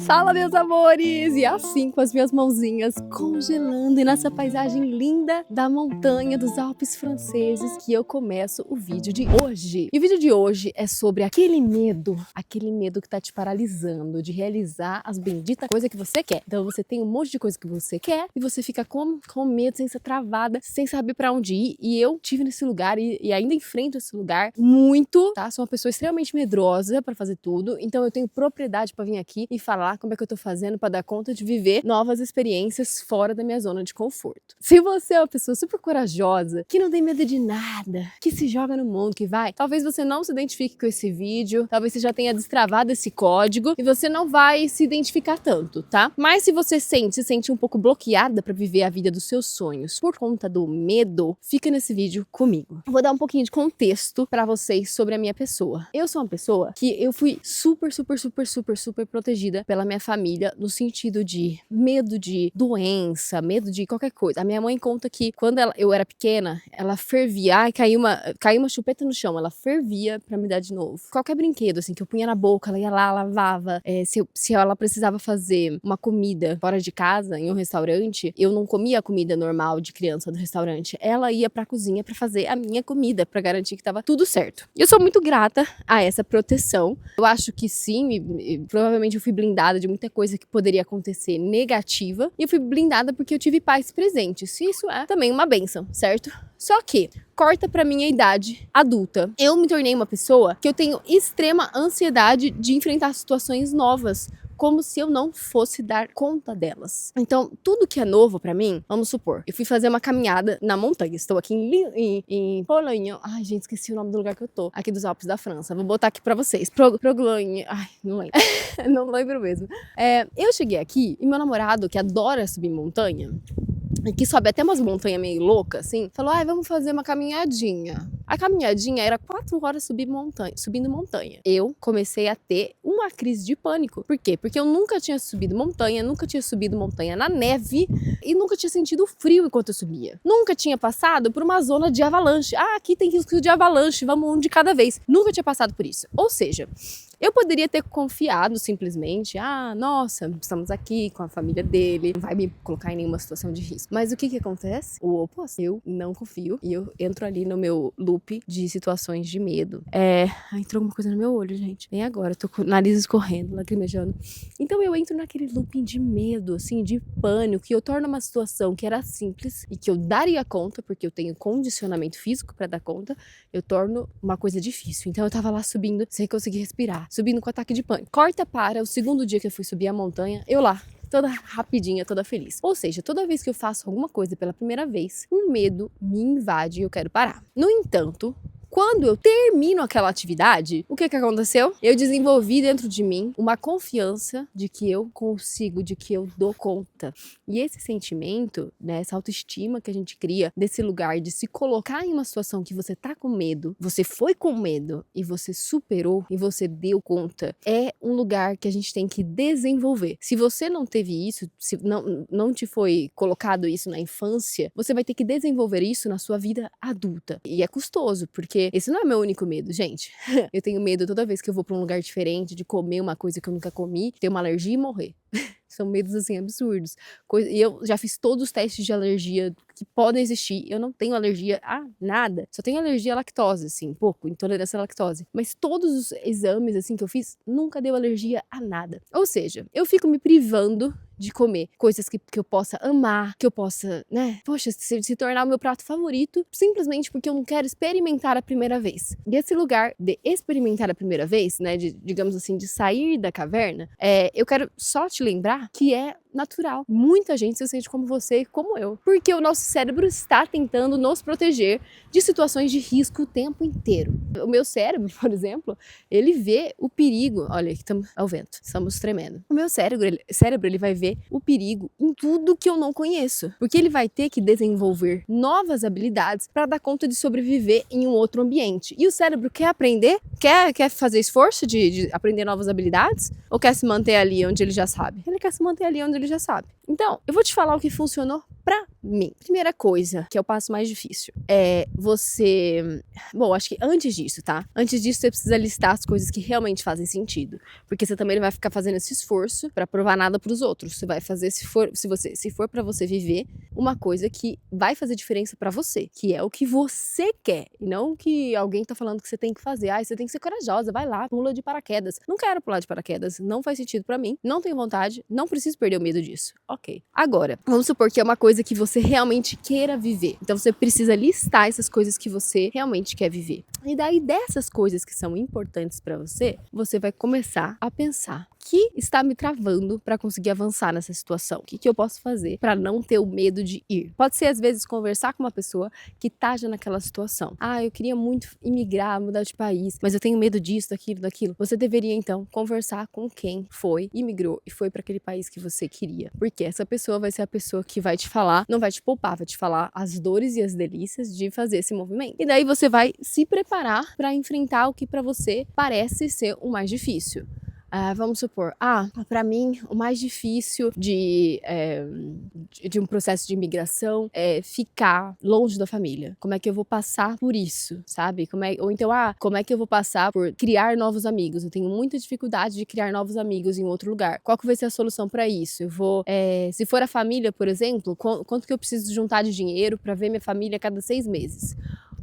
Fala, meus amores! E assim, com as minhas mãozinhas congelando e nessa paisagem linda da montanha dos Alpes franceses, que eu começo o vídeo de hoje. E o vídeo de hoje é sobre aquele medo que tá te paralisando de realizar as benditas coisas que você quer. Então você tem um monte de coisa que você quer e você fica com medo, sem ser travada, sem saber pra onde ir. E eu tive nesse lugar e ainda enfrento esse lugar muito, tá? Sou uma pessoa extremamente medrosa pra fazer tudo, então eu tenho propriedade pra vir aqui e falar como é que eu tô fazendo pra dar conta de viver novas experiências fora da minha zona de conforto. Se você é uma pessoa super corajosa, que não tem medo de nada, que se joga no mundo, que vai, talvez você não se identifique com esse vídeo, talvez você já tenha destravado esse código e você não vai se identificar tanto, tá? Mas se você se sente um pouco bloqueada pra viver a vida dos seus sonhos por conta do medo, fica nesse vídeo comigo. Eu vou dar um pouquinho de contexto pra vocês sobre a minha pessoa. Eu sou uma pessoa que eu fui super protegida pela minha família, no sentido de medo de doença, medo de qualquer coisa. A minha mãe conta que quando eu era pequena, ela fervia, ai, caiu uma chupeta no chão, ela fervia pra me dar de novo. Qualquer brinquedo, assim, que eu punha na boca, ela ia lá, lavava. Se ela precisava fazer uma comida fora de casa, em um restaurante, eu não comia a comida normal de criança do restaurante. Ela ia pra cozinha pra fazer a minha comida, pra garantir que tava tudo certo. Eu sou muito grata a essa proteção. Eu acho que sim, e provavelmente eu fui blindada de muita coisa que poderia acontecer negativa. E eu fui blindada porque eu tive pais presentes. Isso é também uma bênção, certo? Só que, corta pra minha idade adulta. Eu me tornei uma pessoa que eu tenho extrema ansiedade de enfrentar situações novas, como se eu não fosse dar conta delas. Então, tudo que é novo pra mim, vamos supor, eu fui fazer uma caminhada na montanha. Estou aqui em Polonha. Ai, gente, esqueci o nome do lugar que eu tô. Aqui dos Alpes da França. Vou botar aqui pra vocês. Proglanha. Ai, não lembro. Não lembro mesmo. Eu cheguei aqui e meu namorado, que adora subir montanha, e que sobe até umas montanhas meio loucas, assim, falou, vamos fazer uma caminhadinha. A caminhadinha era 4 horas subindo montanha. Eu comecei a ter uma crise de pânico. Por quê? Porque eu nunca tinha subido montanha na neve e nunca tinha sentido frio enquanto eu subia. Nunca tinha passado por uma zona de avalanche. Aqui tem risco de avalanche, vamos um de cada vez. Nunca tinha passado por isso. Ou seja, eu poderia ter confiado simplesmente, nossa, estamos aqui com a família dele, não vai me colocar em nenhuma situação de risco. Mas o que acontece? O oposto. Eu não confio e eu entro ali no meu loop de situações de medo. Entrou alguma coisa no meu olho, gente. Nem agora, eu tô com o nariz escorrendo, lacrimejando. Então eu entro naquele looping de medo, assim, de pânico, que eu torno uma situação que era simples e que eu daria conta, porque eu tenho condicionamento físico pra dar conta, eu torno uma coisa difícil. Então eu tava lá subindo sem conseguir respirar, subindo com ataque de pânico. Corta para o segundo dia que eu fui subir a montanha, eu lá, toda rapidinha, toda feliz. Ou seja, toda vez que eu faço alguma coisa pela primeira vez, um medo me invade e eu quero parar. No entanto, quando eu termino aquela atividade, o que aconteceu? Eu desenvolvi dentro de mim uma confiança de que eu consigo, de que eu dou conta. E esse sentimento, né, essa autoestima que a gente cria desse lugar de se colocar em uma situação que você tá com medo, você foi com medo e você superou e você deu conta, é um lugar que a gente tem que desenvolver. Se você não teve isso, se não te foi colocado isso na infância, você vai ter que desenvolver isso na sua vida adulta. E é custoso, porque esse não é meu único medo, gente. Eu tenho medo toda vez que eu vou pra um lugar diferente, de comer uma coisa que eu nunca comi, ter uma alergia e morrer. São medos, assim, absurdos. E eu já fiz todos os testes de alergia que podem existir. Eu não tenho alergia a nada. Só tenho alergia à lactose, assim, pouco, intolerância à lactose. Mas todos os exames, assim, que eu fiz, nunca deu alergia a nada. Ou seja, eu fico me privando de comer coisas que eu possa amar, que eu possa, né, poxa, se tornar o meu prato favorito, simplesmente porque eu não quero experimentar a primeira vez. E esse lugar de experimentar a primeira vez, né, digamos assim, de sair da caverna, eu quero só te lembrar que é natural. Muita gente se sente como você e como eu. Porque o nosso cérebro está tentando nos proteger de situações de risco o tempo inteiro. O meu cérebro, por exemplo, ele vê o perigo. Olha, aqui estamos ao vento, estamos tremendo. O meu cérebro, ele vai ver o perigo em tudo que eu não conheço. Porque ele vai ter que desenvolver novas habilidades para dar conta de sobreviver em um outro ambiente. E o cérebro quer aprender? Quer fazer esforço de aprender novas habilidades? Ou quer se manter ali onde ele já sabe? Ele quer se manter ali onde ele já sabe. Então, eu vou te falar o que funcionou pra mim. Primeira coisa, que é o passo mais difícil, é você... Bom, acho que antes disso, tá? Antes disso, você precisa listar as coisas que realmente fazem sentido. Porque você também não vai ficar fazendo esse esforço pra provar nada pros outros. Você vai fazer, se for pra você viver, uma coisa que vai fazer diferença pra você. Que é o que você quer. E não o que alguém tá falando que você tem que fazer. Você tem que ser corajosa, vai lá, pula de paraquedas. Não quero pular de paraquedas, não faz sentido pra mim. Não tenho vontade, não preciso perder o medo disso. Ok. Agora, vamos supor que é uma coisa que você realmente queira viver. Então você precisa listar essas coisas que você realmente quer viver. E daí dessas coisas que são importantes pra você, você vai começar a pensar: o que está me travando pra conseguir avançar nessa situação? O que eu posso fazer pra não ter o medo de ir? Pode ser, às vezes, conversar com uma pessoa que tá já naquela situação. Eu queria muito imigrar, mudar de país, mas eu tenho medo disso, daquilo. Você deveria, então, conversar com quem foi, imigrou e foi pra aquele país que você queria. Porque essa pessoa vai ser a pessoa que vai te falar, não vai te poupar, vai te falar as dores e as delícias de fazer esse movimento. E daí você vai se preparar pra enfrentar o que pra você parece ser o mais difícil. Vamos supor, pra mim o mais difícil de um processo de imigração é ficar longe da família. Como é que eu vou passar por isso, sabe? Como é que eu vou passar por criar novos amigos? Eu tenho muita dificuldade de criar novos amigos em outro lugar. Qual que vai ser a solução pra isso? Eu vou, se for a família, por exemplo, quanto que eu preciso juntar de dinheiro pra ver minha família a cada 6 meses?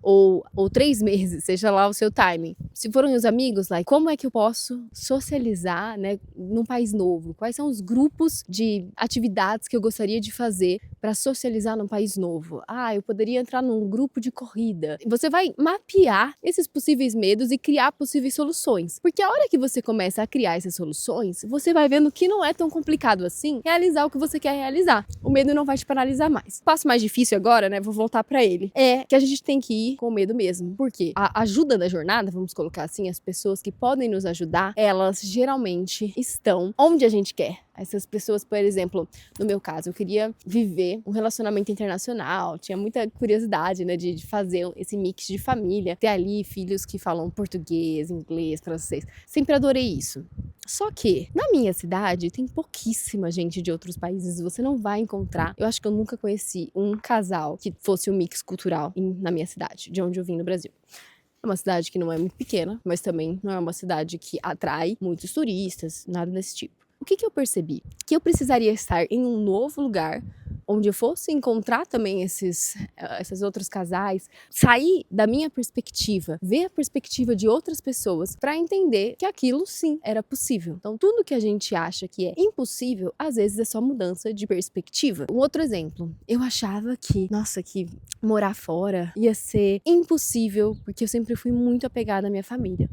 Ou 3 meses, seja lá o seu timing. Se forem os amigos, como é que eu posso socializar, né, num país novo? Quais são os grupos de atividades que eu gostaria de fazer para socializar num país novo? Eu poderia entrar num grupo de corrida. Você vai mapear esses possíveis medos e criar possíveis soluções. Porque a hora que você começa a criar essas soluções, você vai vendo que não é tão complicado assim realizar o que você quer realizar. O medo não vai te paralisar mais. O passo mais difícil agora, né, vou voltar para ele, é que a gente tem que ir com medo mesmo. Porque a ajuda da jornada, vamos colocar assim, as pessoas que podem nos ajudar, elas geralmente estão onde a gente quer. Essas pessoas, por exemplo, no meu caso, eu queria viver um relacionamento internacional, tinha muita curiosidade, né, de fazer esse mix de família, ter ali filhos que falam português, inglês, francês. Sempre adorei isso. Só que, na minha cidade, tem pouquíssima gente de outros países, você não vai encontrar. Eu acho que eu nunca conheci um casal que fosse um mix cultural na minha cidade, de onde eu vim no Brasil. É uma cidade que não é muito pequena, mas também não é uma cidade que atrai muitos turistas, nada desse tipo. O que eu percebi? Que eu precisaria estar em um novo lugar, onde eu fosse encontrar também esses outros casais, sair da minha perspectiva, ver a perspectiva de outras pessoas para entender que aquilo sim era possível. Então tudo que a gente acha que é impossível, às vezes é só mudança de perspectiva. Um outro exemplo, eu achava que morar fora ia ser impossível, porque eu sempre fui muito apegada à minha família.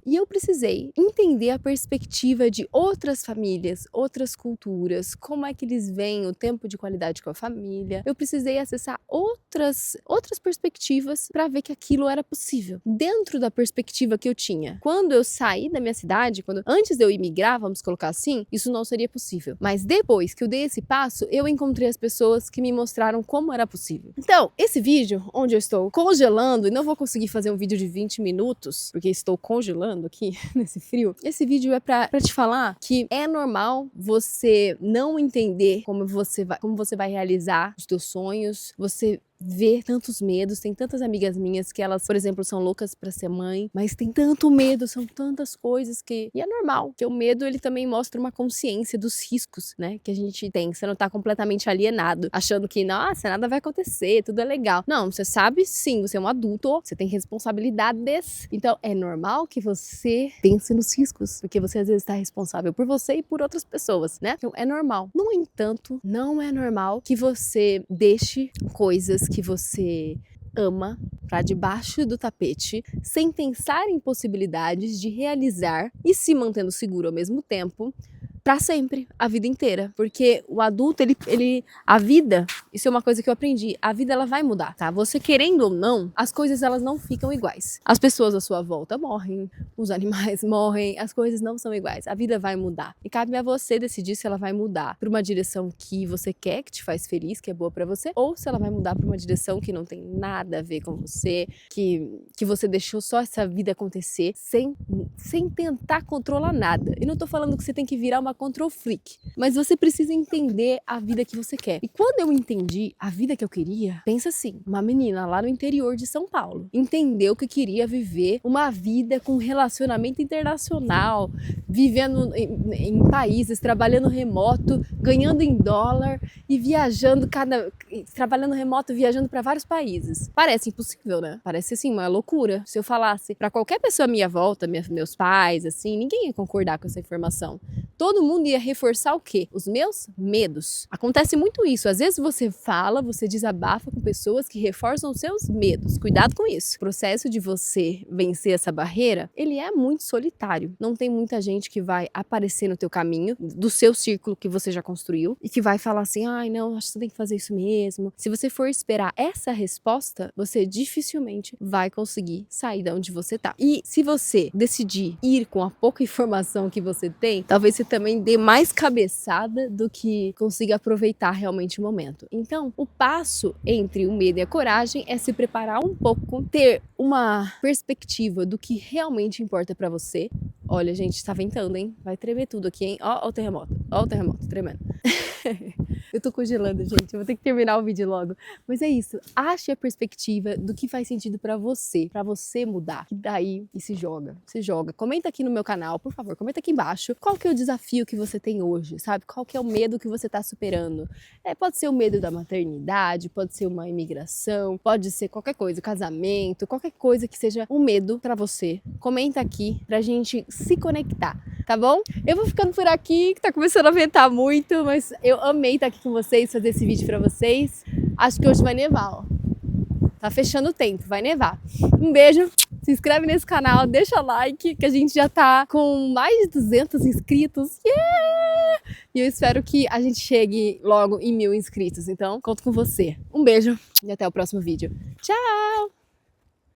E eu precisei entender a perspectiva de outras famílias, outras culturas, como é que eles veem o tempo de qualidade com a família. Eu precisei acessar outras perspectivas para ver que aquilo era possível, dentro da perspectiva que eu tinha. Quando eu saí da minha cidade, antes de eu imigrar, vamos colocar assim, isso não seria possível. Mas depois que eu dei esse passo, eu encontrei as pessoas que me mostraram como era possível. Então, esse vídeo, onde eu estou congelando, e não vou conseguir fazer um vídeo de 20 minutos, porque estou congelando aqui nesse frio, esse vídeo é pra te falar que é normal você não entender como você vai realizar os teus sonhos, você ver tantos medos. Tem tantas amigas minhas que elas, por exemplo, são loucas pra ser mãe, mas tem tanto medo, são tantas coisas e é normal, que o medo ele também mostra uma consciência dos riscos, né, que a gente tem. Você não tá completamente alienado, achando que, nossa, nada vai acontecer, tudo é legal. Não, você sabe sim, você é um adulto, você tem responsabilidades, então é normal que você pense nos riscos, porque você às vezes está responsável por você e por outras pessoas, né, então é normal. No entanto, não é normal que você deixe coisas que você ama para debaixo do tapete, sem pensar em possibilidades de realizar e se mantendo seguro ao mesmo tempo, para sempre, a vida inteira. Porque o adulto, a vida, isso é uma coisa que eu aprendi, a vida ela vai mudar, tá? Você querendo ou não, as coisas elas não ficam iguais. As pessoas à sua volta morrem, os animais morrem, as coisas não são iguais. A vida vai mudar. E cabe a você decidir se ela vai mudar para uma direção que você quer, que te faz feliz, que é boa para você, ou se ela vai mudar para uma direção que não tem nada a ver com você, que você deixou só essa vida acontecer sem tentar controlar nada. E não tô falando que você tem que virar uma control freak, mas você precisa entender a vida que você quer. E quando eu entendi a vida que eu queria, pensa assim, uma menina lá no interior de São Paulo entendeu que queria viver uma vida com relacionamento internacional, vivendo em países, trabalhando remoto, ganhando em dólar e viajando, trabalhando remoto, viajando para vários países. Parece impossível, né? Parece assim uma loucura. Se eu falasse para qualquer pessoa à minha volta, meus pais, assim, ninguém ia concordar com essa informação. Todo mundo ia reforçar o quê? Os meus medos. Acontece muito isso. Às vezes você fala, você desabafa com pessoas que reforçam os seus medos. Cuidado com isso. O processo de você vencer essa barreira, ele é muito solitário. Não tem muita gente que vai aparecer no teu caminho, do seu círculo que você já construiu, e que vai falar assim, ai não, acho que você tem que fazer isso mesmo. Se você for esperar essa resposta, você dificilmente vai conseguir sair de onde você tá. E se você decidir ir com a pouca informação que você tem, talvez você também dê mais cabeçada do que consiga aproveitar realmente o momento. Então, o passo entre o medo e a coragem é se preparar um pouco, ter uma perspectiva do que realmente importa pra você. Olha, gente, tá ventando, hein? Vai tremer tudo aqui, hein? Ó o terremoto. Ó o terremoto, tremendo. Eu tô congelando, gente. Eu vou ter que terminar o vídeo logo. Mas é isso. Ache a perspectiva do que faz sentido pra você mudar. E daí, e se joga. Se joga. Comenta aqui no meu canal, por favor. Comenta aqui embaixo. Qual que é o desafio que você tem hoje, sabe? Qual que é o medo que você tá superando? Pode ser o medo da maternidade, pode ser uma imigração, pode ser qualquer coisa, casamento, qualquer coisa que seja um medo pra você. Comenta aqui pra gente se conectar, tá bom? Eu vou ficando por aqui, que tá começando a ventar muito, mas eu amei estar aqui com vocês, fazer esse vídeo pra vocês. Acho que hoje vai nevar, ó. Tá fechando o tempo, vai nevar. Um beijo, se inscreve nesse canal, deixa like, que a gente já tá com mais de 200 inscritos. Yeah! E eu espero que a gente chegue logo em 1000 inscritos, então conto com você. Um beijo e até o próximo vídeo. Tchau!